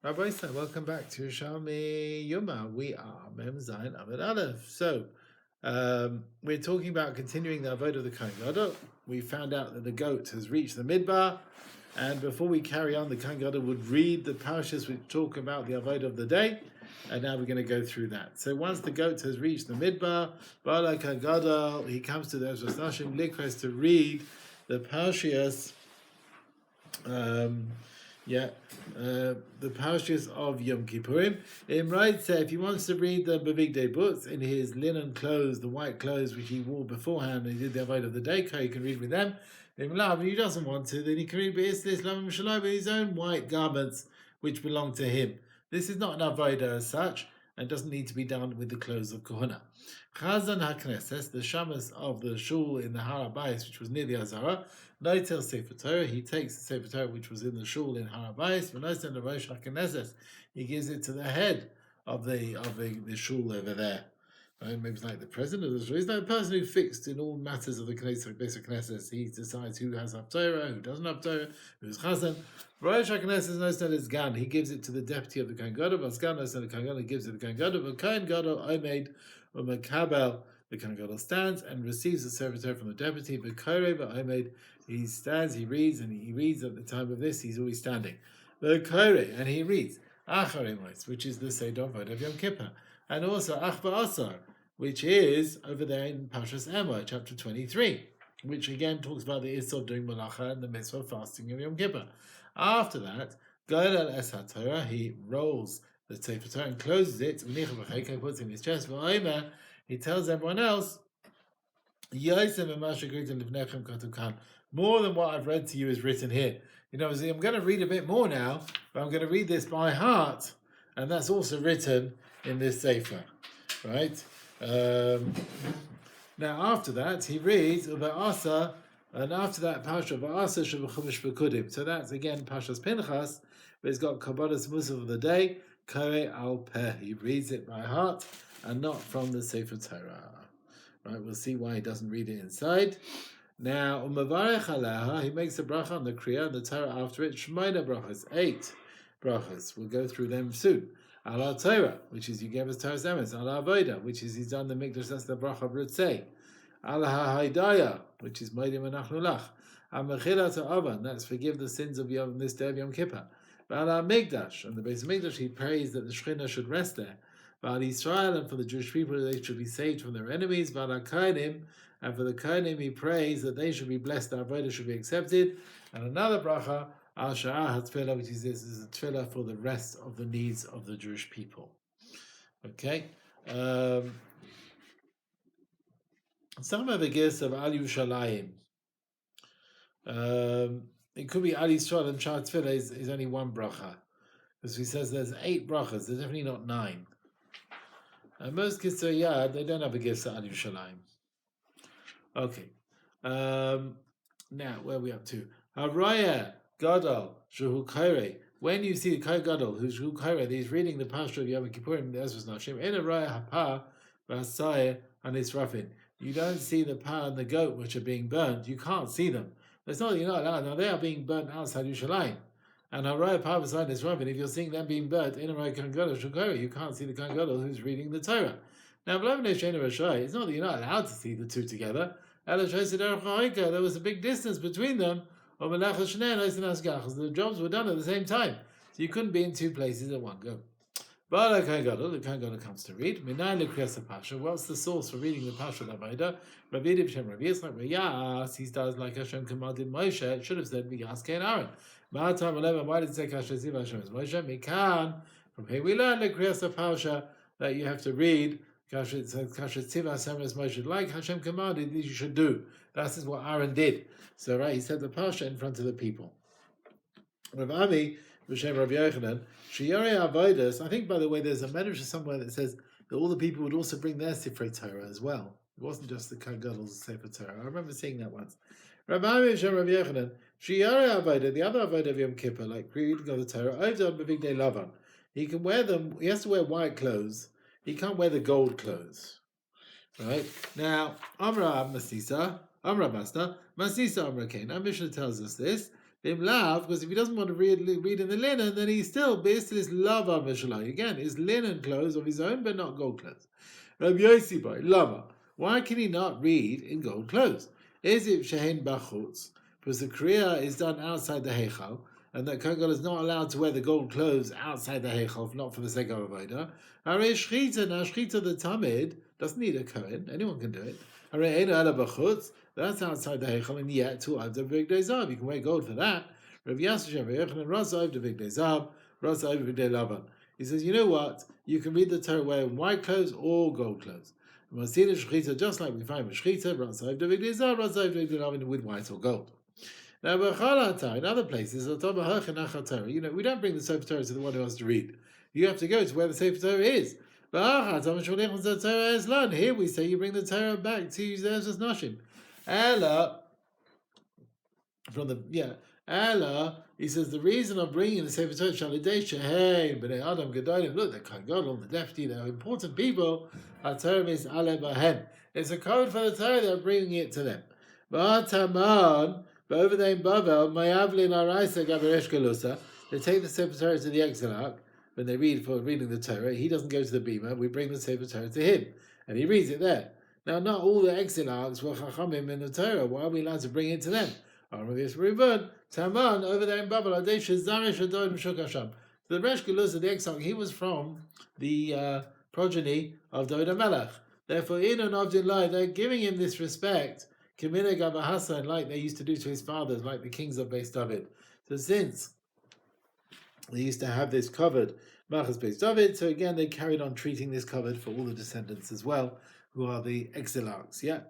Rabbi Isai, welcome back to Yerushalmi Yoma. We are Mem Zayin Amid Aleph. So, we're talking about continuing the avodah of the Kohen Gadol. We found out that the goat has reached the midbar, and before we carry on, the Kohen Gadol would read the parashas which talk about the avodah of the day, and now we're going to go through that. So, once the goat has reached the midbar, Bala Kohen Gadol, he comes to the Ezras Nashim Likres to read the parashas. The parashas of Yom Kippurim. Imraid said if he wants to read the Bavigdei books in his linen clothes, the white clothes which he wore beforehand, and he did the avodah of the day, he can read with them. If he doesn't want to, then he can read with his own white garments which belong to him. This is not an avodah as such, and doesn't need to be done with the clothes of Kohuna. Chazan HaKnesses, the shamas of the shul in the Harav YCD, which was near the Azara, Noitel Sefer Torah, he takes the Sefer Torah which was in the shul in Harav YCD, V'noisen Rosh HaKnesses, he gives it to the head of the shul over there. Right? Maybe it's like the president of the shul. He's like the person who fixed in all matters of the Knesset. He decides who has Torah, who doesn't have Torah, who's Chazan. Rosh HaKnesses knows that it's Gan. He gives it to the deputy of the Kohen Gadol. Vasgan knows that the Kohen Gadol gives it to the Kohen Gadol. But Kohen Gadol Omeid U'Makabel, the Kohen Gadol stands and receives the Sefer Torah from the deputy. But Koreh Omeid, he stands, he reads, and he reads at the time of this. He's always standing. But Koreh, and he reads Acharei Mos, which is the Seder of Yom Kippur, and also Ach Ba'asar, which is over there in Parshas Emor, chapter 23, which again talks about the Issur doing Malacha and the mitzvah of fasting of Yom Kippur. After that, Goel El Es HaTorah, he rolls the Sefer Torah and closes it, he puts it in his chest, he tells everyone else, more than what I've read to you is written here. I'm going to read a bit more now, but I'm going to read this by heart, and that's also written in this Sefer, right? Now after that, he reads Asa, and after that, Pasha Asa Shabbachumish Bekudim. So that's again Pasha's Pinchas, but it's got Kabbalas Musaf of the day, Kare al Peh. He reads it by heart and not from the Sefer Torah. Right, we'll see why he doesn't read it inside. Now, Umavarech Aleha, he makes a bracha on the Kriya and the Torah after it. Shemaina brachas, 8 brachas. We'll go through them soon. Ala Torah, which is you gave us Torah's emes. Ala Avoda, which is he's done the Mikdash, that's the bracha of Ritzei. Ala HaHaidaya, which is Moedim Anachnu Lach. Al Mechila Ta'avan, that's forgive the sins of Yom, this day of Yom Kippur. Ala Mikdash, and the base of Mikdash, he prays that the Shekhinah should rest there. Val Israel, and for the Jewish people, they should be saved from their enemies. Val Kohanim, and for the Kohanim, he prays that they should be blessed, their avodah should be accepted. And another bracha, Al Sha'ah HaTfilah, which is this, is a tefillah for the rest of the needs of the Jewish people. Okay. Some have a guess of Al Yerushalayim. It could be Al Yisrael and Sha'ah Tfilah is only one bracha. Because he says there's 8 brachas, there's definitely not 9. And most Kisar Yad, they don't have a gift at Al Yerushalayim. Okay. Now, where are we up to? Haraya Gadol Shehu Kaireh. When you see the Kohen Gadol, who's Shehu Kaireh, he's reading the Pasha of Yom Kippurim, the Ezras Nashim, in a Raya Hapa, Vasayeh, and Israfin. You don't see the pa and the goat which are being burnt. You can't see them. It's not that you're not allowed. Now, they are being burnt outside Yerushalayim. And Haraya Parvasai is Rabin, if you're seeing them being burnt in a Kohen Gadol Shukari, you can't see the Kohen Gadol who's reading the Torah. Now, it's not that you're not allowed to see the two together. There was a big distance between them. The jobs were done at the same time. So you couldn't be in 2 places at one go. But the Kohen Gadol comes to read. What's the source for reading the Pasha of Avodah? Rabbi Yisrael, Rabbi Yisrael, he does like Hashem commanded Moshe. It should have said V'yas Ken Aaron. Why did it say Kasher Ziv Hashem is Moshe? Mikan. From here we learn the Kriyas Pasha that you have to read Kasher Ziv Hashem is Moshe. Like Hashem commanded, this you should do. That is what Aaron did. So right, he said the Pasha in front of the people. Rav Ami, B'Shem Rav Yochanan, Shiyarei Avodas. I think, by the way, there's a medrash somewhere that says that all the people would also bring their Sifrei Torah as well. It wasn't just the Kohen Gadol's Sefer Torah. I remember seeing that once. Rav Ami, B'Shem Rav Yochanan, Shiyarei Avodah, the other Avodah of Yom Kippur, like reading of the Torah, Ovdon B'Vigdei Lavan. He can wear them. He has to wear white clothes. He can't wear the gold clothes. Right now, Amra Masisa, Amra Basta, Masisa Amra Kain. Our Mishnah tells us this. Because if he doesn't want to read in the linen, then he's still based his lava mishalai. Again, his linen clothes of his own, but not gold clothes. Rabbi Yossi boy, lava. Why can he not read in gold clothes? Is it shehen bachutz? Because the kriya is done outside the heichal, and that Kohen Gadol is not allowed to wear the gold clothes outside the heichal, not for the sake of avodah. Harei shchita, now shchita the tamid doesn't need a Kohen. Anyone can do it. Harei eino ela bachutz. That's outside the heichal, and yet to avda v'igdei zav. You can wear gold for that. Rav Yasser Yochanan rasa avda v'igdei zav, rasa avda v'igdei lavan. He says, you know what? You can read the Torah wearing white clothes or gold clothes. Masila shchita, just like we find with shchita, rasa avda v'igdei zav, rasa avda v'igdei lavan with white or gold. Now, in other places, we don't bring the Sefer Torah to the one who wants to read. You have to go to where the Sefer Torah is. Here we say you bring the Torah back to Zerus Noshim. Ella, he says the reason I'm bringing the Sefer Torah Shalidei hey, but Adam Gedolim, look, they're Kohen Gadol, the lefty, they're important people. Torah is Ale Bahem. It's a code for the Torah. They're bringing it to them. But over there in Bavel, Mayavlin Araisa Gaberesh Galusa, they take the Sefer Torah to the Exarch when they read for reading the Torah. He doesn't go to the Bima. We bring the Sefer Torah to him, and he reads it there. Now, not all the Exarchs were Chachamim in the Torah. Why are we allowed to bring it to them? Taman over there in Bavel, Adesha Zarish Adoim Shukasham. The Resh Galusa, the Exarch, he was from the progeny of David Melech. Therefore, in and Avdin, they're giving him this respect. Kiminig Hassan, like they used to do to his fathers, like the kings of Beis David. So since they used to have this covered, Machas Beis David, so again they carried on treating this covered for all the descendants as well, who are the exilarchs. Yeah,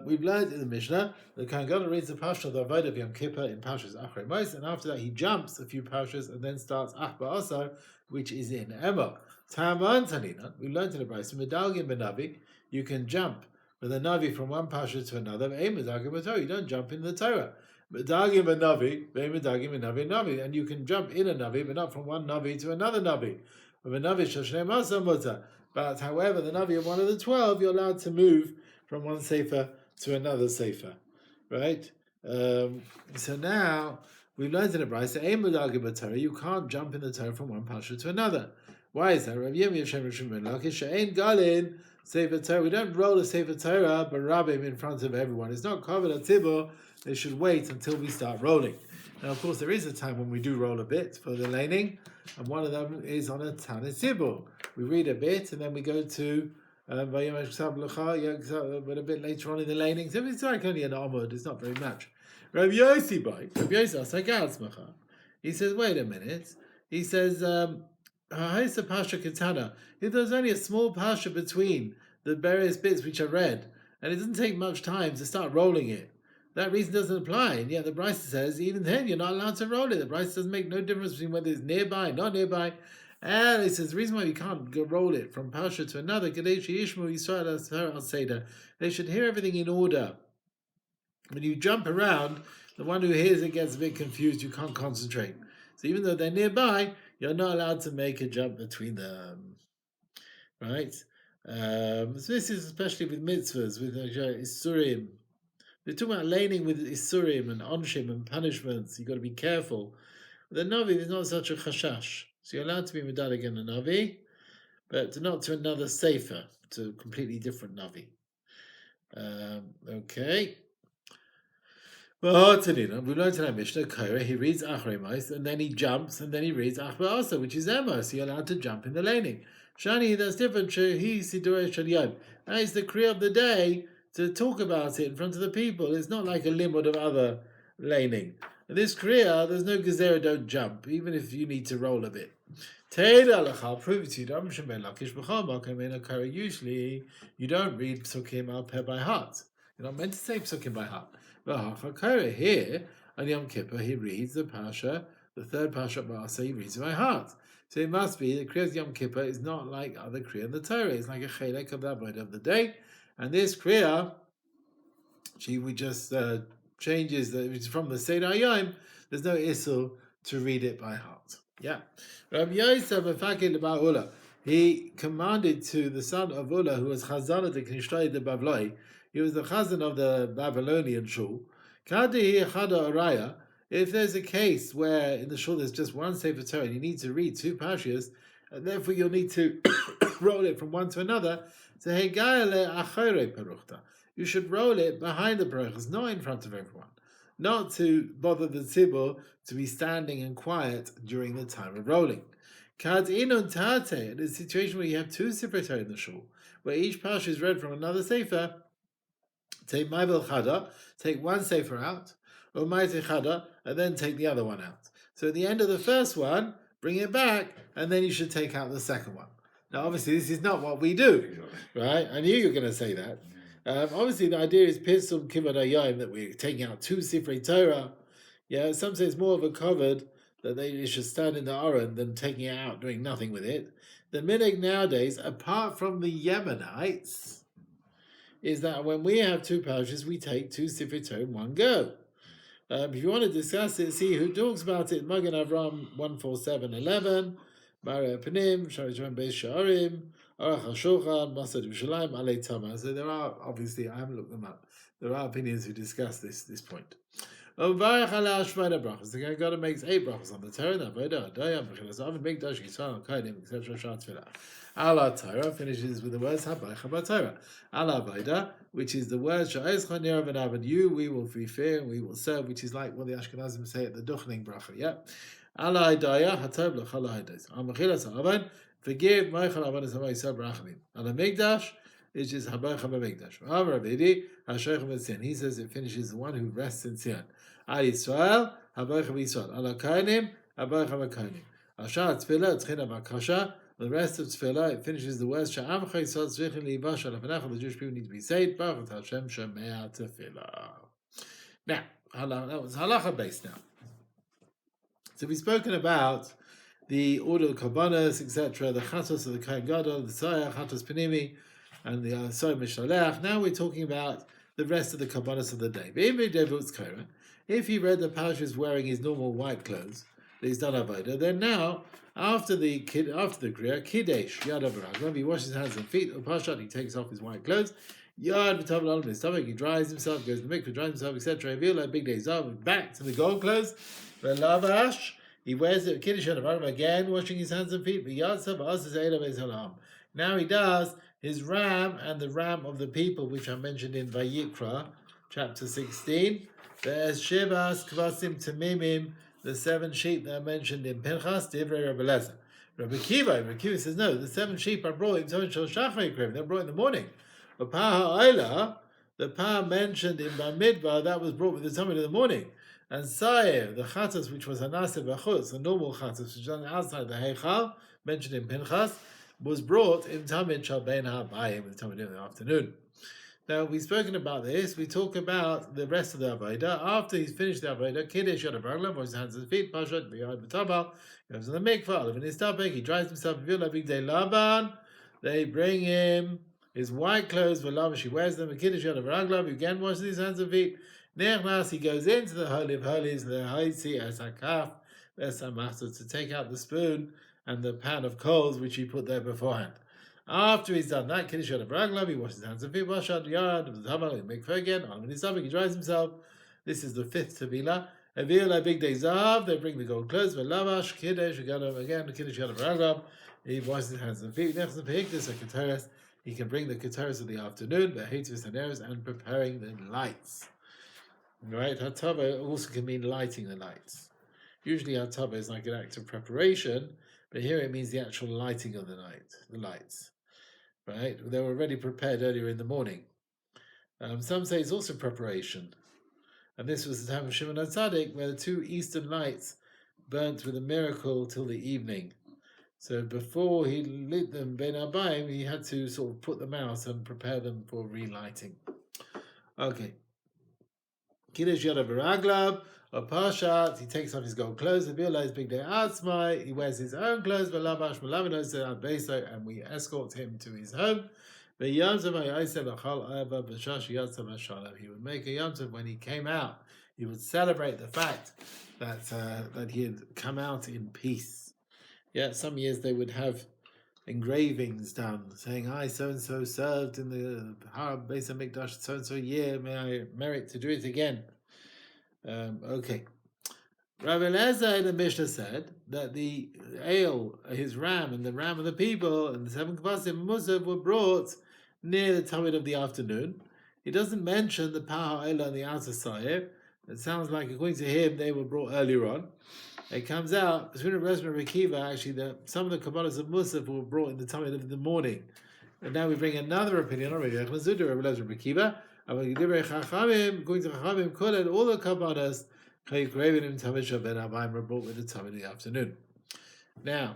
we've learned in the Mishnah that Kohen Gadol reads the Parsha of the Avodah of Yom Kippur in Parshas Achrei Mos, and after that he jumps a few parshas and then starts Ach Ba'asar, which is in Emor. Taman Tanina, we learned in the Brayso Medalgin Benavi, you can jump with a Navi from one Pasha to another, you don't jump in the Torah. And you can jump in a Navi, but not from one Navi to another Navi. But however, the Navi of one of the 12, you're allowed to move from one Sefer to another Sefer. Right? So now, we've learned in the Brayso, you can't jump in the Torah from one Pasha to another. Why is that? Sefer Torah. We don't roll a Sefer Torah, but Rabbim in front of everyone. It's not covered at Tibur. They should wait until we start rolling. Now, of course, there is a time when we do roll a bit for the laning, and one of them is on a Tanit Tibur. We read a bit, and then we go to but a bit later on in the laning. So it's like only an Amud. It's not very much. Rabbi Yossi, he says, wait a minute. He says, if there's only a small pasha between the various bits which are read, and it doesn't take much time to start rolling it, that reason doesn't apply. And yet the Brayso says, even then, you're not allowed to roll it. The Brayso doesn't make no difference between whether it's nearby, not nearby. And it says the reason why we can't go roll it from pasha to another, they should hear everything in order. When you jump around, the one who hears it gets a bit confused. You can't concentrate. So even though they're nearby, you're not allowed to make a jump between them, right? So this is especially with mitzvahs, with isurim. We're talking about laning with isurim and onshim and punishments. You've got to be careful. With a navi, there's not such a chashash. So you're allowed to be medalig in a navi, but not to another sefer, to a completely different navi. Okay. Well, we learned in our Mishnah, he reads Achrei Mos, and then he jumps, and then he reads Ach Ba'asar, which is Emor, so you're allowed to jump in the laning. Shani, that's different. He Sidurei Shel Yom. That is the Kriya of the day to talk about it in front of the people. It's not like a limud of other laning. In this Kriya, there's no Gezerah, don't jump, even if you need to roll a bit. I'll prove it to you. Usually, you don't read Psukim al Peh by heart. You're not meant to say Psukim by heart. But here, on Yom Kippur, he reads the Pasha, the third Pasha Ba'asa, he reads by heart. So it must be that Kriyas Yom Kippur is not like other Kriya in the Torah. It's like a Chelek of the Avodah of the day. And this Kriya, we just changes it's from the Seder Yom. There's no Issur to read it by heart. Yeah. Rabbi Yosef Mefaked Ba'ula, he commanded to the son of Ula, who was Chazan de Knishtay de Bavloi, he was the Chazan of the Babylonian shul. Kadi Chada Araya, If there's a case where in the shul there's just one Sefer Torah and you need to read two parshas, and therefore you'll need to roll it from one to another, so you should roll it behind the parachas, not in front of everyone, not to bother the tzibur to be standing and quiet during the time of rolling. In a situation where you have two Sefer Torah in the shul, where each parsha is read from another Sefer, take Ma'vel Chada, take one Sefer out, or Ma'ite Chada, and then take the other one out. So at the end of the first one, bring it back, and then you should take out the second one. Now, obviously, this is not what we do, right? I knew you were going to say that. Obviously, the idea is Pirsum Kivod Hayom, that we're taking out two Sifrei Torah. Yeah, some say it's more of a covered that they should stand in the Aron than taking it out, doing nothing with it. The minhag nowadays, apart from the Yemenites, is that when we have two parashas, we take two Sifrei Torah in one go. If you want to discuss it, see who talks about it. Magen Avram 147:11, Mara Panim, Sharish Beis Sha'arim, Arach HaShulchan, Masad Yerushalmi, Alei Tama. So there are, obviously, I haven't looked them up. There are opinions who discuss this point. The guy got to make 8 brachos on the Torah, Avodah, Adayam, Bechilas Oven, Mikdash, Yisrael, Kaidim, etc. Shat Tefillah. Ala Torah finishes with the words Habaycha B'Torah. Ala Avodah, which is the word Sha'ezcha Nirav and Avad, you we will be fair and we will serve, which is like what the Ashkenazim say at the Duchening bracha. Yeah. Ala Idaya Hatov L'Chol Ha'Edos. Al Mechilas Oven, forgive Meichel Avodas Ha'May Yisrael Brachamim. Ala Mikdash, which is Habaycha B'Mikdash. Harav YCD Cohen B'Tzion. He says it finishes the one who rests in Tzion. Al Yisrael, Habaycha B'Yisrael. Ala Kohanim, Habaycha B'Kohanim. Al Sha'at Tefillah, Tchina B'Kasha. The rest of Tefillah, it finishes the words Sha'am Chaysot Tzvichin Livash Alafanach. The Jewish people need to be saved. Baruch Hashem Shemea Tefillah. Now, that was halacha based now. So we've spoken about the order of Kabbanas, etc., the Chatos of the Kohen Gadol, the Soya, Chatos Panimi, and the Soya Mishalech. Now we're talking about the rest of the Kabbanas of the day. If he read the parashas wearing his normal white clothes, that he's done avodah, then now, after the Kriya, Kiddush, Yad Avaraglav, he washes his hands and feet, Upashat, he takes off his white clothes, Yad V'tav L'Olam, his stomach, he dries himself, goes to the mikveh, dries himself, etc. Reveal big days of, back to the gold clothes, V'lavash, he wears the Kiddush Yad Avaraglav again, washing his hands and feet, V'yatzav Asas Eila Beis Halam. Now he does his ram and the ram of the people, which are mentioned in Vayikra, chapter 16. There's Shebas Kvasim Tamimim, the 7 sheep that are mentioned in Pinchas, Divrei Rabbi Lezer. Rabbi Kiva says, no, the 7 sheep are brought in they're brought in the morning. But Paha the Paha mentioned in Bamidbar, that was brought with the Tamid in the morning. And Sayer, the Chatas, which was Hanaseh B'chutz, the normal Chatas, which is done outside the Heichal, mentioned in Pinchas, was brought in Tamid Shal Bein HaBayim, with the Tamid in the afternoon. Now, we've spoken about this. We talk about the rest of the Avodah. After he's finished the Avodah, Kiddush Yad Avaraglav, washes his hands and feet, Pashat, V'yad V'tabal, goes to the mikvah, Olav in his tabek, he dries himself, Big Day Laban, they bring him his white clothes, V'lavash, he wears them, Kiddush Yad Avaraglav, he again washes his hands and feet, Nechnas, he goes into the Holy of Holies, the Haitzi, as Hakaf, to take out the spoon and the pan of coals which he put there beforehand. After he's done that, Kiddush Yad Avaraglav, he washes his hands and feet, Pashat, Yad, V'tabal, he makes again, Olav in his tabek, he dries himself. This is the 5th Tevilah. Avil big day zav, they bring the gold clothes, V'lavash, Kiddush, again, Kiddush Yad Avaraglav, he washes his hands and feet, next to this a Keteres, he can bring the Keteres of the afternoon, the Hatzis and Eres, and preparing the lights. Right? Hatava also can mean lighting the lights. Usually Hatava is like an act of preparation, but here it means the actual lighting of the lights. Right? They were already prepared earlier in the morning. Some say it's also preparation. And this was the time of Shimon HaTzadik, where the 2 eastern lights burnt with a miracle till the evening. So before he lit them Ben Abayim, he had to sort of put them out and prepare them for relighting. Okay. Kiddush Yad Avaraglav, or Pashat, he takes off his gold clothes, the B'ilai is big day Atzmai, he wears his own clothes, V'lavash Malavinos and we escort him to his home. He would make a Yom Tov when he came out. He would celebrate the fact that he had come out in peace. Yeah, some years they would have engravings done saying, "I so and so served in the Harav YCD Cohen so and so year. May I merit to do it again?" Okay. Rabbi Eliezer in the Mishnah said that the ale, his ram, and the ram of the people, and the 7 kvasim musaf were brought near the Tamid of the afternoon. He doesn't mention the Paha Ela and the outer Sayer. It sounds like, according to him, they were brought earlier on. It comes out, between Rabbi Eliezer and Rabbi Akiva, actually, that some of the Kabbalahs of Musaf were brought in the Tamid of the morning. And now we bring another opinion on Rabbi Eliezer and Rabbi Akiva. According to Chachamim, all the Kabbalahs were brought with the Tamid in the afternoon. Now,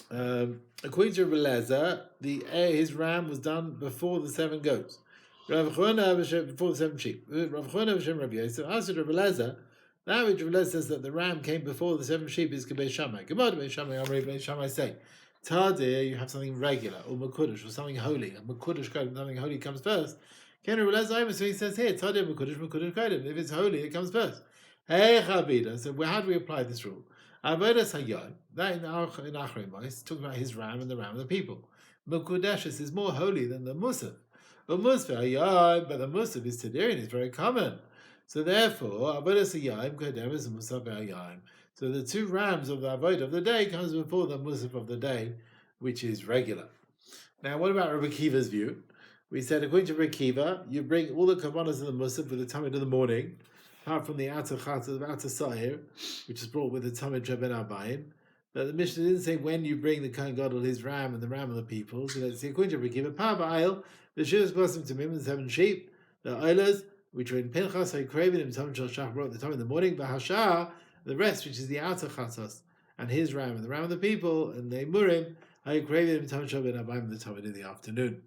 according to Rabbi Eliezer, his ram was done before the 7 goats. Before the 7 sheep. Rav Chona Rabbi Yosef asked Rabbi Eliezer, that which Rabbi Eliezer says that the ram came before the 7 sheep is Kebei Shammai. Gemara Kebei Shammai, Amrei Kebei Shammai say, Tadir, you have something regular, or Mekudesh, or something holy. A Mekudesh Kodim, something holy comes first. Ken Rabbi Eliezer, so he says here, Tadir Mekudesh Kodim. If it's holy, it comes first. Hey Chabida, so how do we apply this rule? Avodas Hayom, that in Achrei Mos, talking about his ram and the ram of the people. Mekudeshes is more holy than the Musaf. But the Musaf is Tadirin, it's very common. So therefore, Avodas Hayom Kodem is Musaf Hayom. So the 2 rams of the Avodah of the day comes before the Musaf of the day, which is regular. Now, what about Rabbi Akiva's view? We said, according to Rabbi Akiva, you bring all the Kabbalas of the Musaf with the Tamid of the morning, apart from the outer Chatz, the outer Sa'ir, which is brought with the Tamid Sheben Abayim. But the Mishnah didn't say when you bring the Kohen Gadol, his ram, and the ram of the people. So let's see, according to Rabbi Akiva, Par Ba'ayil, the Shivas Blossom to Mim, the 7 sheep, the Oilers, which were in Pinchas, so Kravin, and Tamid Shal Shach brought the time in the morning, Bahashah, the rest, which is the outer Chatzos, and his ram, and the ram of the people, and the Murim, Kravin, and Tamid Sheben Abayim, the time in the afternoon.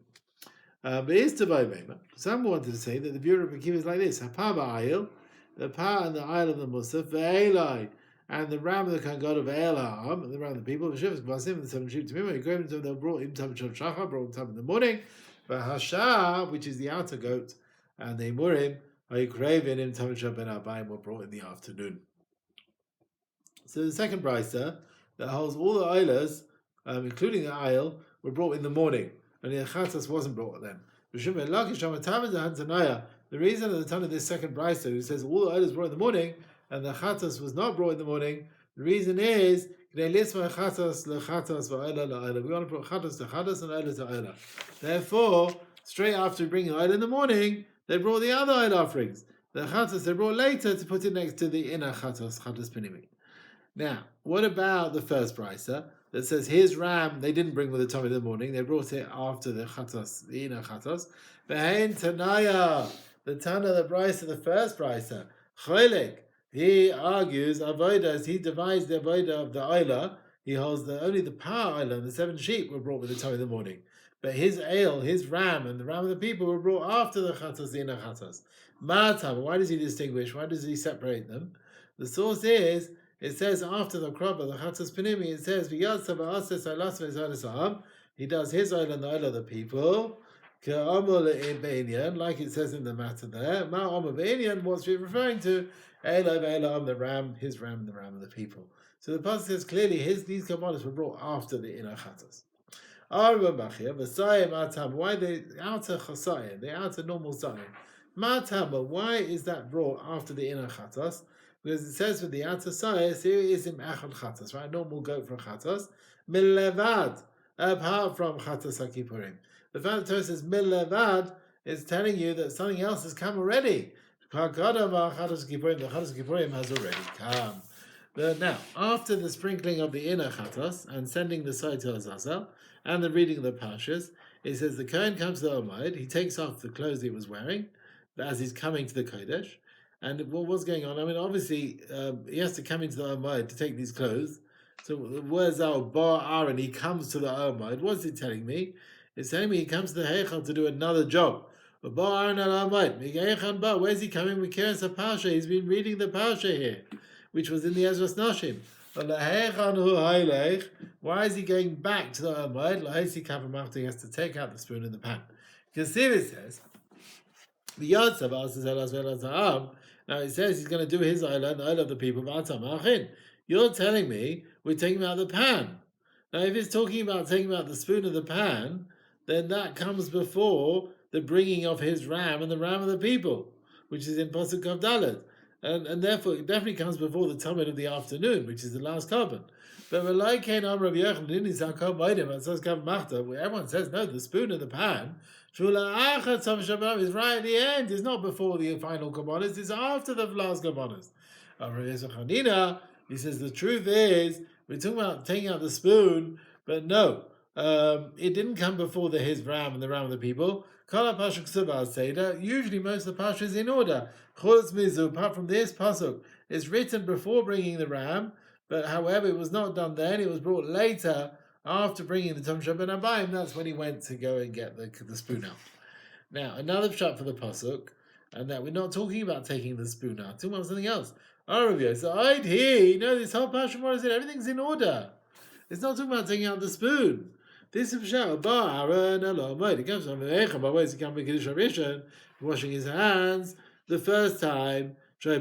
But here's Tavai Mema. Some wanted to say that the view of Rabbi Akiva is like this: Par Ba'ayil, the Pa and the Ayil of the Musaf, Ve'elai, and the ram of the Kohen Gadol of Ve'elam, and the ram of the people, V'shivas Kvasim, and the 7 sheep to me, when he so they brought him Tamid Shal Shachar, brought him in the morning, V'hashah, which is the outer goat, and the Murim, Ha'yikravin, him Tamid Shal Ben Abayim, were brought in the afternoon. So the second brisa that holds all the Oilers, including the Ayil, were brought in the morning, and the Chatzas wasn't brought then. The reason at the time of this second brisa, who says all the oilers brought in the morning, and the chatas was not brought in the morning, the reason is we want to put chatas to chatas and oiler to oiler. Therefore, straight after bringing oil in the morning, they brought the other oil offerings. The chatas they brought later to put it next to the inner chatas pinimi. Now, what about the first brisa that says his ram they didn't bring with the time in the morning, they brought it after the chatas, the inner chatas. Behein tanaya. The Tana, the brisa, the first brisa, Cholik, he argues avodas. He divides the avodah of the oila. He holds that only the power oila and the 7 sheep were brought with the time in the morning, but his ale, his ram, and the ram of the people were brought after the chatas, the inner chatas. Matam. Why does he distinguish? Why does he separate them? The source is it says after the crop of the chatas pinimi. It says he does his oil and the oil of the people. Like it says in the matter there, what's it referring to? The ram, his ram, and the ram of the people. So the pasuk says clearly these commandments were brought after the inner chatas. Why the outer chasayim, the outer normal sayim? Why is that brought after the inner chatas? Because it says with the outer sayim, here is in echad chatas, right? Normal goat for chatas, milevad, apart from chatas hakipurim. The fact that Torah says milevad is telling you that something else has come already. The chatas kippurim has already come. But now, after the sprinkling of the inner chatas and sending the side to Azazel and the reading of the parshas, it says the Kohen comes to the Omoed, he takes off the clothes he was wearing as he's coming to the Kodesh. And what was going on? I mean, obviously, he has to come into the Omoed to take these clothes. So, where's our Bar Aaron? He comes to the Omoed. What's he telling me? It's telling me he comes to the Heichal to do another job. But Bar Aaron al Omoed, where's he coming? We care a parsha. He's been reading the parsha here, which was in the Ezras Nashim. Why is he going back to the Omoed? He has to take out the spoon in the pan. Because here it says, now it says he's going to do his oil and the oil of the people. You're telling me we're taking out the pan. Now if it's talking about taking out the spoon of the pan, then that comes before the bringing of his ram and the ram of the people, which is in Pasuk of Dalet. and therefore it definitely comes before the Talmud of the afternoon, which is the last carbon. But Rav Yochanan, where everyone says no, the spoon and the pan is right at the end. It's not before the final kabbalas. It's after the last kabbalas. He says the truth is we're talking about taking out the spoon, but no, it didn't come before his ram and the ram of the people. Usually most of the pasuk is in order. Apart from this pasuk, it's written before bringing the ram, but however it was not done then. It was brought later after bringing the Tom Shabbat Abayim. That's when he went to go and get the spoon out. Now another shot for the pasuk, and that we're not talking about taking the spoon out. Talking about something else. So I'd hear, this whole pasuk is that everything's in order. It's not talking about taking out the spoon. This is Aaron Elamod. It comes from washing his hands the first time. He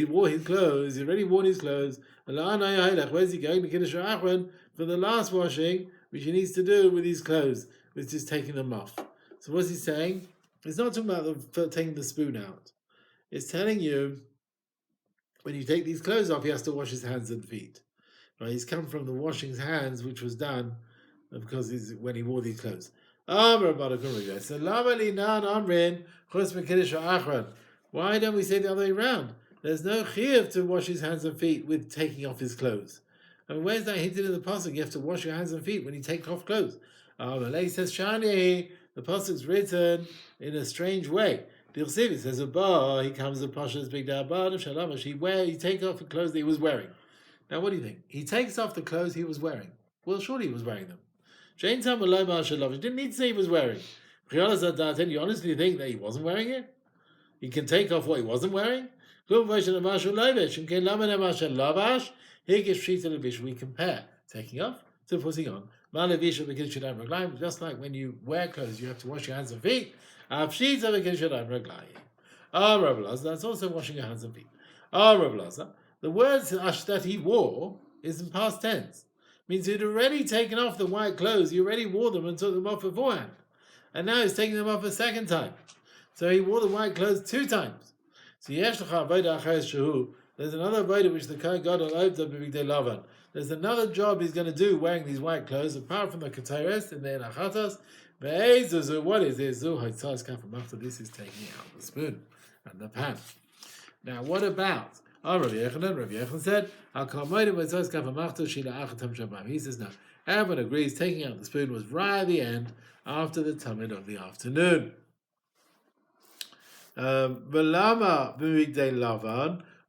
wore his clothes. He already worn his clothes. Where's he going? For the last washing, which he needs to do with his clothes, which is taking them off. So what's he saying? It's not talking about taking the spoon out. It's telling you when you take these clothes off, he has to wash his hands and feet. Right? He's come from the washing his hands, which was done because when he wore these clothes. Why don't we say the other way around? There's no chiyuv to wash his hands and feet with taking off his clothes. And where's that hinted in the pasuk? You have to wash your hands and feet when you take off clothes. Malay says Shani. The pasuk's written in a strange way. The Chsiv says he comes the pasuk's big da'abad of shalamash. He takes off the clothes that he was wearing. Now, what do you think? He takes off the clothes he was wearing. Well, surely he was wearing them. He didn't need to say he was wearing. You honestly think that he wasn't wearing it? He can take off what he wasn't wearing? We compare taking off to putting on. Just like when you wear clothes, you have to wash your hands and feet. That's also washing your hands and feet. The words that he wore is in past tense. Means he'd already taken off the white clothes. He already wore them and took them off beforehand. And now he's taking them off a second time. So he wore the white clothes 2 times. So there's another avodah which the Kohen Gadol Ovda b'Bigdei Lavan. There's another job he's going to do wearing these white clothes, apart from the Keteres and the Enachatas. What is this? This is taking out the spoon and the pan. Now, what about Rav Yochanan said, he says no. Everyone agrees taking out the spoon was right at the end after the Talmud of the afternoon.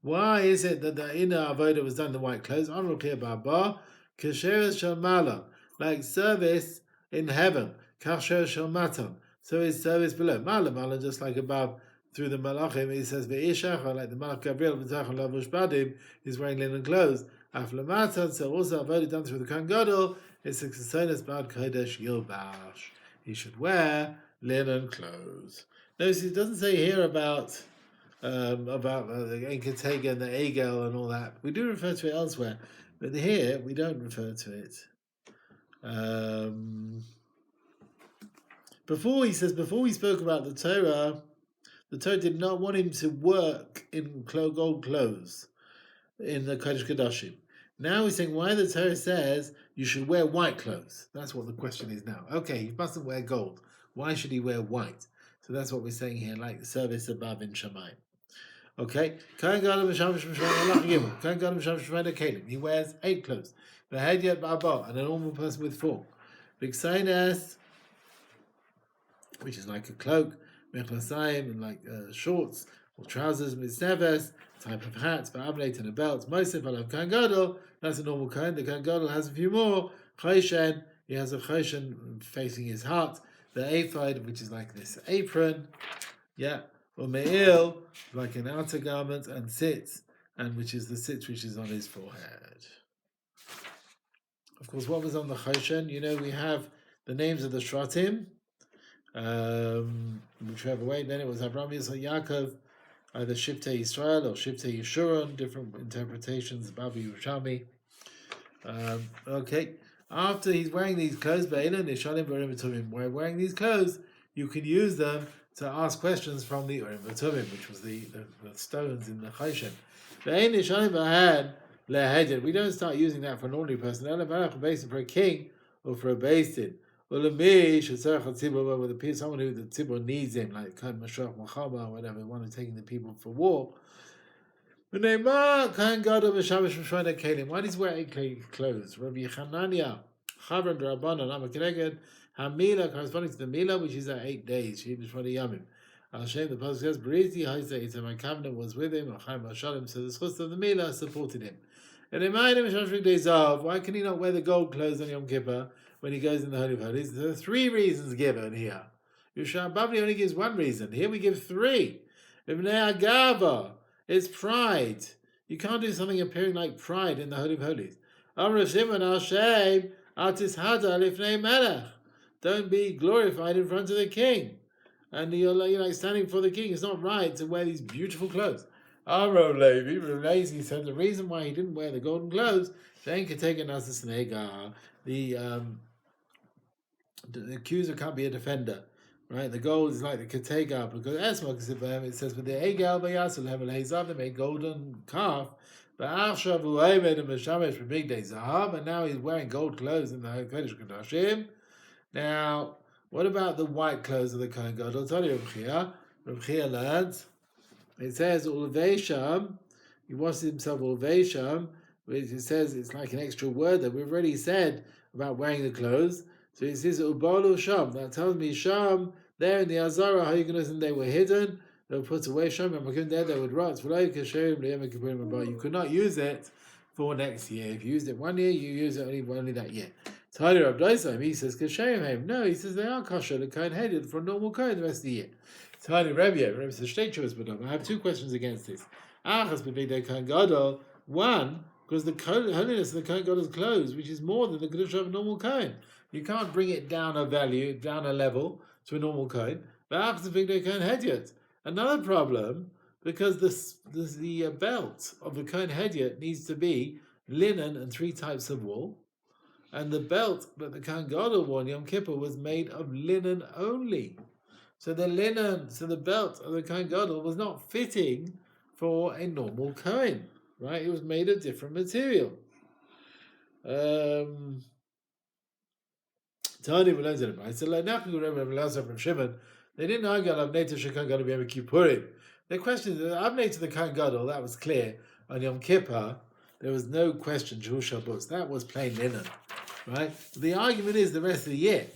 Why is it that the inner avodah was done in the white clothes? Like service in heaven. So is service below. Mala, just like above. Through the Malachim, he says, like the Malach Gabriel, he's wearing linen clothes. So also avodah done through the Kohen Gadol, it's a Kesonos Bad Kodesh Yilbash. He should wear linen clothes. Notice it doesn't say here about the Enkatega and the Egel and all that. We do refer to it elsewhere, but here we don't refer to it. Before we spoke about the Torah did not want him to work in gold clothes in the Kodesh Kodashim. Now he's saying why the Torah says you should wear white clothes. That's what the question is now. Okay, he mustn't wear gold. Why should he wear white? So that's what we're saying here, like the service above in Shamayim. Okay, he wears 8 clothes. And a normal person with 4. Big Sinus, which is like a cloak, mechlasayim, and like shorts or trousers, mitzeves, type of hats, ba'ablet and a belt. Mosef alav Kohen Gadol, that's a normal Kohen. The Kohen Gadol has a few more. Choshen, he has a choshen facing his heart. The ephod, which is like this apron, or me'il, like an outer garment, and sitz, and which is the sitz which is on his forehead. Of course, what was on the choshen? We have the names of the shratim, whichever way. Then it was Abraham, Yisrael, Yaakov, either Shiftei Yisrael or Shiftei Yeshurun, different interpretations, Babi Yerushalmi. Okay, after he's wearing these clothes, by wearing these clothes, you can use them to ask questions from the Urim V'Tumim, which was the stones in the Choshen. We don't start using that for an ordinary person. For a king or for a beis din. With someone who the tzibur needs him, like Kohen Mashach Machama or whatever, one who's taking the people for war. Why does he wear 8 clothes? Rabbi Hanania, Chavran Rabbanan, Amakeneged, Hamila corresponding to the Mila, which is at 8 days. She was for the Yamim. Hashem, the Pasuk says, Beriti Haisa, my covenant was with him, Achim Hashalem, so the schus of the Mila supported him. And why can he not wear the gold clothes on Yom Kippur when he goes in the Holy of Holies? There are 3 reasons given here. Yerushalmi Bavli only gives 1 reason. Here we give 3. Ibnei Agava, it's pride. You can't do something appearing like pride in the Holy of Holies. Don't be glorified in front of the king. And you're like standing before the king. It's not right to wear these beautiful clothes. Rav Levi said the reason why he didn't wear the golden clothes, the accuser can't be a defender. Right, the gold is like the ketega because it says with the egal bayasul have a made golden calf, but made for big day zahav, and now he's wearing gold clothes in the Kodesh Kodashim. Now, what about the white clothes of the Kohen Gadol? I'll tell you, Rav Chia learns. It says ulveisham. He washes himself ulveisham, which it says it's like an extra word that we've already said about wearing the clothes. So it says ubalu sham. That tells me sham there in the Azara, how you can listen, they were hidden. They were put away. Sham and there they would rot. You could not use it for next year. If you used it 1 year, you use it only that year. Tyler of Daisam, he says kasherim. No, he says they are kosher. The Kohen headed for a normal Kohen the rest of the year. Tyler Rebbe says state choice, but I have 2 questions against this. Achas b'bigdei Kohen Gadol. 1, because the holiness of the Kohen Gadol's clothes, which is more than the kedusha of a normal Kohen. You can't bring it down a value, down a level to a normal Kohen. But achas b'bigdei Kohen Hedyot. Another problem, because the belt of the Kohen Hedyot needs to be linen and 3 types of wool. And the belt that the Kohen Gadol wore on Yom Kippur was made of linen only. So the belt of the Kohen Gadol was not fitting for a normal Kohen, right? It was made of different material. Tani learns it. I said, like from Shimon, they didn't argue on Avnei to Shekan Gadol B'Yom Kippurim. The question is, Avnei to the Kohen Gadol, that was clear. On Yom Kippur, there was no question. Shabbat, that was plain linen, right? The argument is the rest of the year.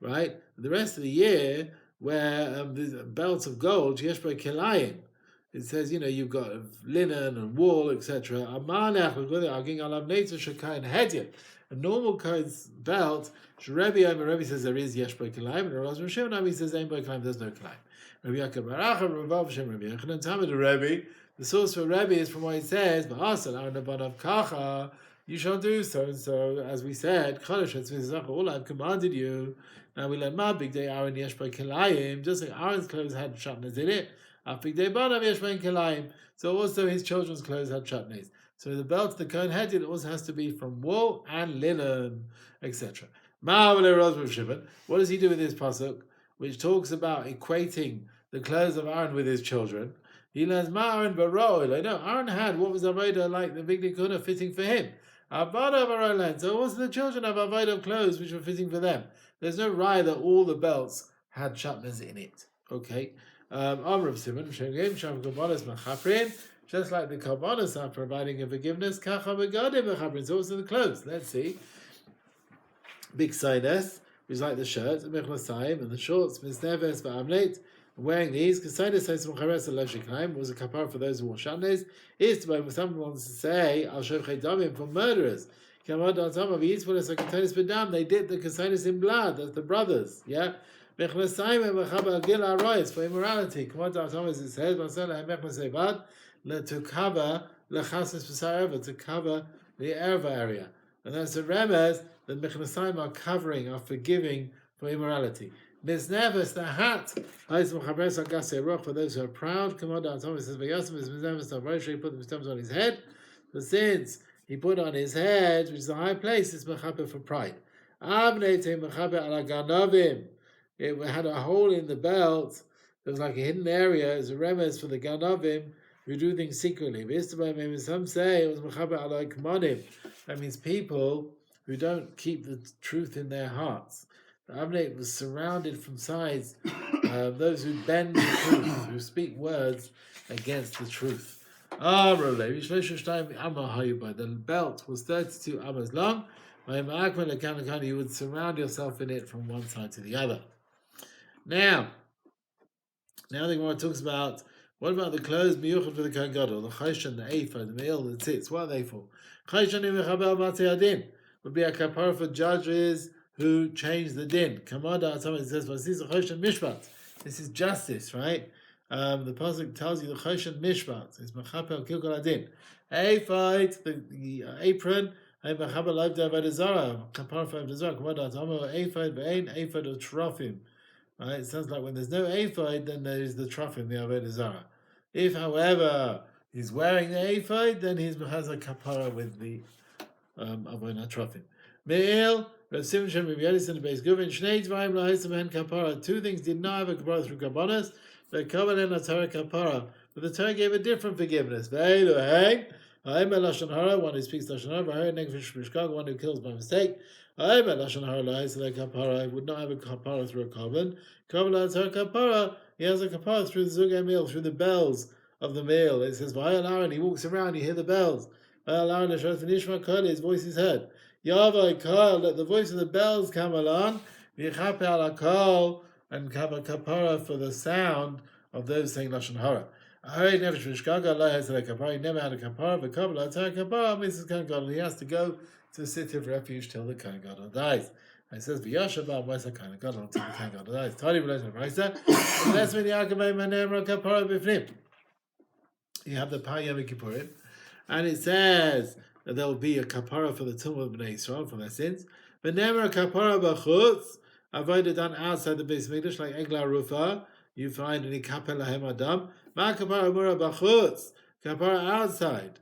Right? The rest of the year, where the belts of gold, Yeshba Kilayim, it says, you've got linen and wool, etc. A normal Kohen's belt, Rebbe says there is Yeshba Kilayim, and Rosh Hashanah says Ein Bo Kilayim, there's no Kilayim. Rabbi Yaakov Baracha, Rav Shem Rabbi Yochanan Tamid Rebbe. The source for Rebbe is from what it says, you shall do so and so, as we said, all I've commanded you. Now we learn ma big day Aaron Yeshba Kilayim, just like Aaron's clothes had shatnez in it, big day Banav Yeshba Kilayim. So also his children's clothes had shatnez. So the belt the Kohen had it also has to be from wool and linen, etc. What does he do with this pasuk, which talks about equating the clothes of Aaron with his children? He learns Aaron Baroil. I know Aaron had what was Avodah like the big Kuna fitting for him. Avodah Baroil. So also the children have Avodah clothes which were fitting for them. There's no raya that all the belts had shatnez in it. Okay. Just like the Kabbalas are providing a forgiveness, it's also the clothes. Let's see. Big Saides, which is like the shirts, and the shorts, Misneves, wearing these, because Saides says from Charetz and was a kapar for those who wore shatnez, is to buy, someone wants to say, Al Shevchei Damim for murderers. They did the Kasaitis in blood, that's the brothers, yeah? For immorality. It says, to cover to cover the erva area. And that's a remez that Mechnasayim are covering, are forgiving for immorality. Misneves, the hat, for those who are proud. Thomas says, he put the stones on his head. So since he put on his head, which is a high place, it's mechaper for pride. it had a hole in the belt. It was like a hidden area. It was a remez for the Ganavim who do things secretly. Some say it was Mechaber Alai Kamanim. That means people who don't keep the truth in their hearts. The Avnei was surrounded from sides, those who bend the truth, who speak words against the truth. The belt was 32 amas long. You would surround yourself in it from one side to the other. Now the Gemara talks about, what about the clothes miyuchad for the Kohen Gadol, the choshen, the ephod, the meal, the tzitz? What are they for? Choshenim mechabel matei adin would be a kapara for judges who change the din. Kamada, somebody says, well, this is a choshen mishpat. This is justice, right? The pasuk tells you the choshen mishpat is mechapel kilkol adin. Ephod, the apron, mechabel live de avodah zarah, kapara for avodah zarah. Kamada, tamo ephod ve'ein ephod or trofim. Right? It sounds like when there's no ephod, then there is the trofim, the avodah zarah. If, however, he's wearing the ephod, then he has a kapara with the avodah trofim. Me'il, Rav Simon Shem Rav Yedis and Beis Guvin, Shnei Dvarim Lahesam Hen kapara. Two things did not have a kapara through kabbanas, but Kabbalah and Torah kapara. But the Torah gave a different forgiveness. Ve'elu Hein, Ha'em Lashon Hara, one who speaks Lashon Hara, V'Ha'em Negvish Mishkag, one who kills by mistake. I would not have a kapara through a carbon. Kapara, he has a kapara through the zugay meal, through the bells of the meal. It says, and he walks around, you hear the bells. His voice is heard. Yavai kal, let the voice of the bells come along. And have a kapara for the sound of those saying Lashon Hara. He never had a kapara, but kapara means he's kind of God, and he has to go to a city of refuge till the Kohen Gadol dies. And it says, "V'yashav ba'masa Kohen Gadol until the Kohen Gadol dies." Tali v'leisha v'raisa. That's when the Akabei Manem Kapara b'fnim. You have the Par Yom Kippurim, and it says that there will be a kapara for the Tumah of Bnei Yisrael for their sins. V'nemer kapara b'chutz, avodah done outside the Beis Mikdash, like Egla Rufa. You find in Ikapel Lahem Adam. Ma kapara mura b'chutz, kapara outside,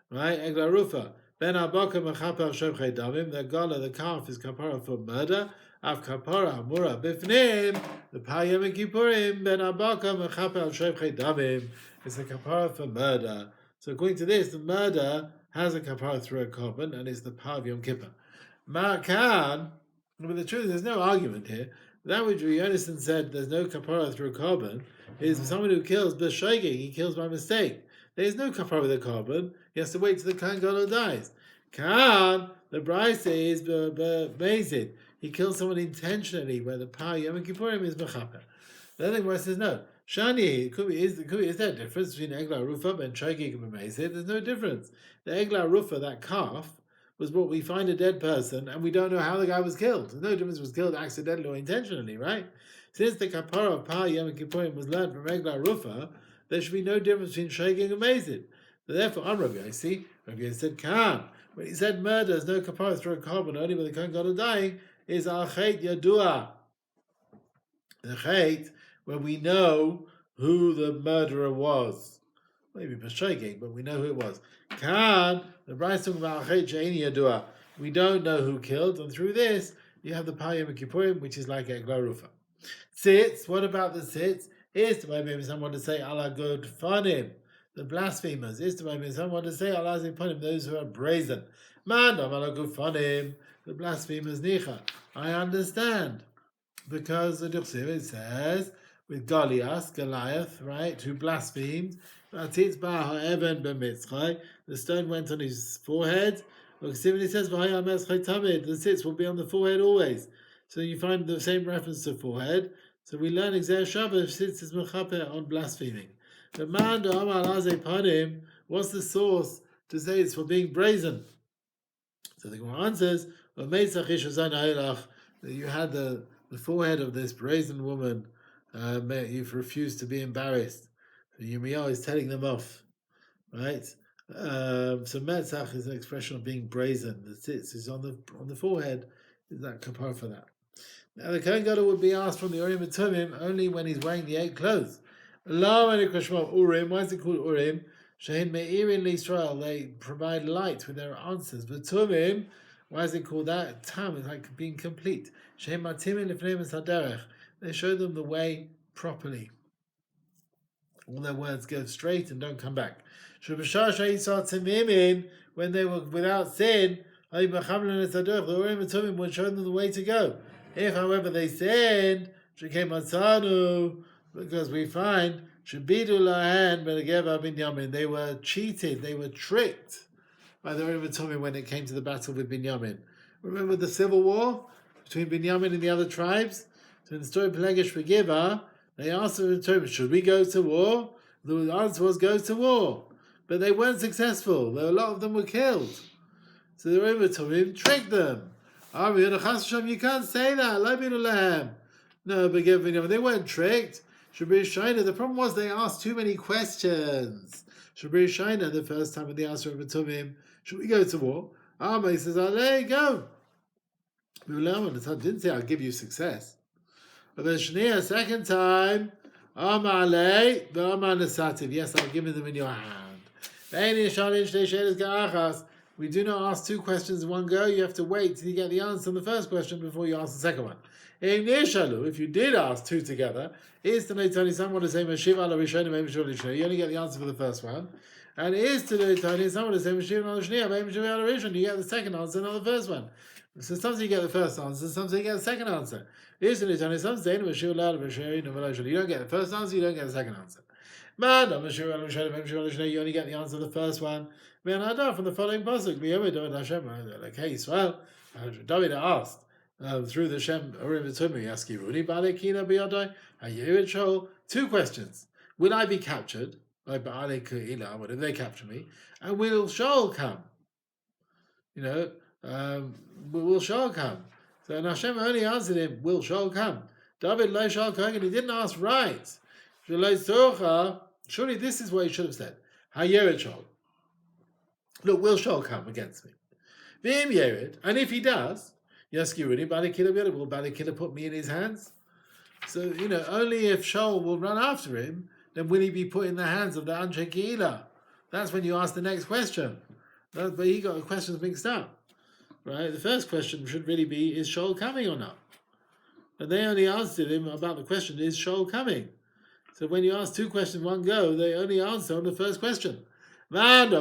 right? Egla Rufa. Ben Abaka Mechapel Shevchei Damim, the gala, the calf is kapara for murder. Av kapara mura bifnim, the Par Yom Kippurim, Ben Abaka Mechapel Shevchei Damim, is a kapara for murder. So according to this, the murder has a kapara through a korban, and it's the Par of Yom Kippur. Ma'kan, but the truth is, there's no argument here. That which Yonason said there's no kapara through a korban is someone who kills b'shoiging, he kills by mistake. There is no kapara with a korban. He has to wait till the Kohen Gadol dies. Kan, the Bride says, b'mezid. He kills someone intentionally, where the Par Yom Kippurim is b'chaper. The other Bride says no. Shani, is there a difference between Egla Rufa and Shogeg and b'mezid? There's no difference. The Egla Rufa, that calf, was what we find a dead person, and we don't know how the guy was killed. There's no difference if he was killed accidentally or intentionally, right? Since the kapara of Par Yom Kippurim was learned from Egla Rufa, there should be no difference between Shogeg and b'mezid. So therefore, on Rabbi Yossi, Rabbi Yossi said, Kan. When he said murder, there's no kapara through a korban, only when the Kohen Gadol dying, is al chet yadua. The chet, when we know who the murderer was. Maybe b'shogeg, but we know who it was. Kan, the Bryce talking about al chet she'eni yadua. We don't know who killed, and through this, you have the Par Yom Kippurim, which is like Egla Rufa. Sitz, what about the sitz? Here's to maybe someone to say ala good fanim. The blasphemers is to maybe someone to say Allah upon him, those who are brazen. Man, the blasphemers nicha. I understand. Because the Duchsim says with Goliath, right, who blasphemed, the stone went on his forehead. He says the sits will be on the forehead always. So you find the same reference to forehead. So we learn Exer Shabbat sits is mechaper on blaspheming. The man Panim, what's the source to say it's for being brazen? So the Gemara answers, that you had the forehead of this brazen woman, you've refused to be embarrassed. So Yirmiyahu is telling them off. Right? So Metzach is an expression of being brazen. The tzitz is on the forehead. Is that kapar for that? Now the Kohen Gadol would be asked from the Urim and Tumim only when he's wearing the 8 clothes. Urim, why is it called Urim? Shehin Me'irin L'Yisrael, they provide light with their answers. But Tumim, why is it called that? Tam is like being complete. Shehin Matimin L'Fnei Haderech, They show them the way properly. All their words go straight and don't come back. When they were without sin, the Urim and Tumim would show them the way to go. If, however, they sinned, because we find they were cheated, they were tricked by the Urim and Tumim when it came to the battle with Binyamin. Remember the civil war between Binyamin and the other tribes? So in the story of Pelegish Forgiver, they asked the Urim and Tumim, should we go to war? The answer was go to war. But they weren't successful. A lot of them were killed. So the Urim and Tumim tricked them. You can't say that. No, but they weren't tricked. The problem was they asked too many questions. The first time when they asked Urim and Tumim, should we go to war? He says, go. Didn't say I'll give you success. But the second time, yes, I'll give them in your hand. We do not ask two questions in one go. You have to wait till you get the answer on the first question before you ask the second one. If you did ask two together, you only get the answer for the first one. And you get the second answer, not the first one. So sometimes you get the first answer, sometimes you get the second answer. You don't get the first answer, you don't get the second answer. You only get the answer to the first one. From the following pasuk, okay, Israel, David asked through the Shem Urim Tumim, two questions. Will I be captured? What if they capture me? And will Shaul come? Will Shaul come? So Hashem only answered him, will Shaul come? David lo Shaul Cohen, he didn't ask right. Surely this is what he should have said. Hayered Shaul. Look, will Shaul come against me? V'im Yered, and if he does, Yaskiruni Balikila, will Balikila put me in his hands? So, only if Shaul will run after him, then will he be put in the hands of the Anshe Keilah? That's when you ask the next question. But he got the questions mixed up. Right? The first question should really be, is Shaul coming or not? And they only answered him about the question, is Shaul coming? So when you ask two questions in one go, they only answer on the first question. They only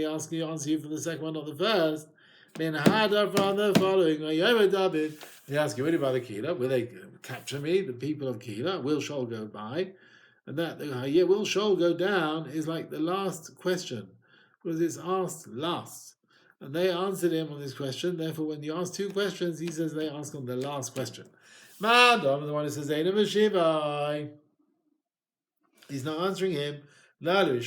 answer you for the second one, not the first. From the following, they ask you, what about the Keilah? Will they capture me, the people of Keilah? Will Shaul go by? And that, will Shaul go down is like the last question, because it's asked last. And they answered him on this question. Therefore, when you ask two questions, he says they ask on the last question. Madam, the one who says, he's not answering him. Not on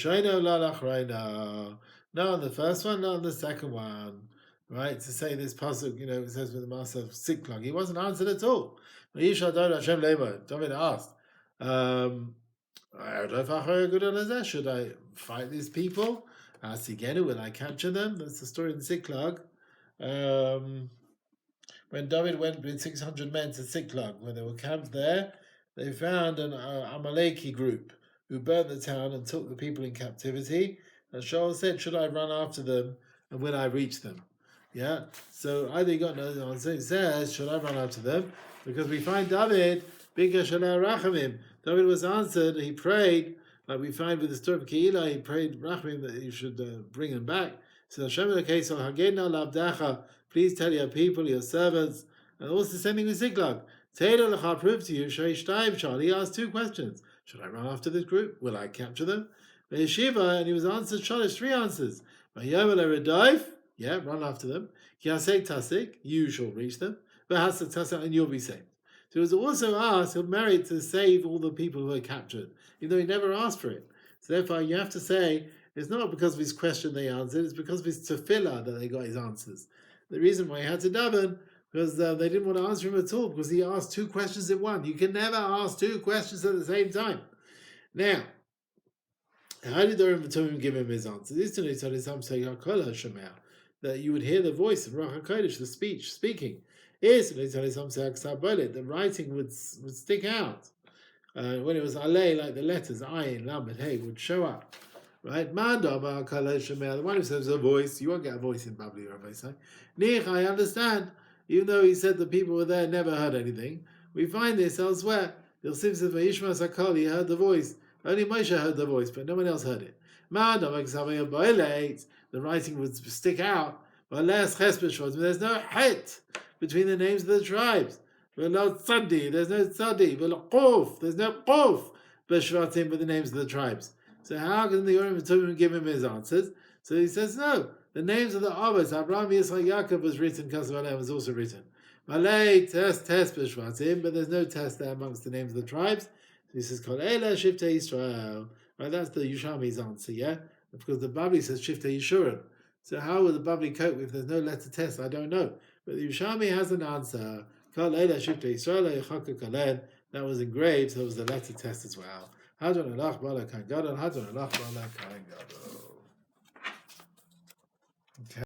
the first one, not on the second one. Right? To say this pasuk, it says with the master of Siklag. He wasn't answered at all. David asked, should I fight these people? Will I capture them? That's the story in Siklag. When David went with 600 men to Siklag, when they were camped there, they found an Amaleki group who burnt the town and took the people in captivity. And Shaul said, should I run after them and will I reach them? Yeah, so either he got no answer. He says, should I run after them? Because we find David, David was answered, he prayed, like we find with the story of Keilah, he prayed Rachmim that he should bring him back. So Hashem Elokeinu Hagedna Labdacha, please tell your people, your servants, and also sending with Siklag. Taylor Lecha, prove to you, Shai he asked two questions. Should I run after this group? Will I capture them? Yeshiva, and he was answered Shalish, three answers. Yeah, run after them. Yasek Tasik, you shall reach them. V'hasek Tasik, and you'll be saved. So it was also asked, he'll merit to save all the people who are captured, even though he never asked for it. So therefore, you have to say, it's not because of his question they answered, it's because of his tefillah that they got his answers. The reason why he had to daven, because they didn't want to answer him at all, because he asked two questions in one. You can never ask two questions at the same time. Now, how did the Urim and Tumim give him his answer? This is that you would hear the voice of Ruach HaKodesh, the speaking. The writing would stick out. When it was alei, like the letters ayin, lamed, hey, would show up. Right? The one who says a voice, you won't get a voice in Babli, Rabbi say. I understand, even though he said the people were there never heard anything, We find this elsewhere. He heard the voice. Only Moshe heard the voice, but no one else heard it. The writing would stick out. There's no het between the names of the tribes. There's no tzadi. There's no qof. There's no qof b'shvatim with the names of the tribes. So how can the Urim and Tumim give him his answers? So he says no. The names of the Avos, Abraham, Yitzchak, Yaakov was written. Kasav Aleim was also written. Malay test b'shvatim, but there's no test there amongst the names of the tribes. So he says Kol Ela Shiftei Yisrael. Right, that's the Yerushalmi's answer. Yeah, because the Babli says Shiftei Yishurim. So how will the Babli cope if there's no letter test? I don't know. But the Yerushalmi has an answer. Kol Eila Shiftei Yisrael Yechaka Kalen. That was engraved, so it was the letter test as well. Hadron Alach Bala Kain Gadol. Hadron Alach Bala Kain Gadol. Okay.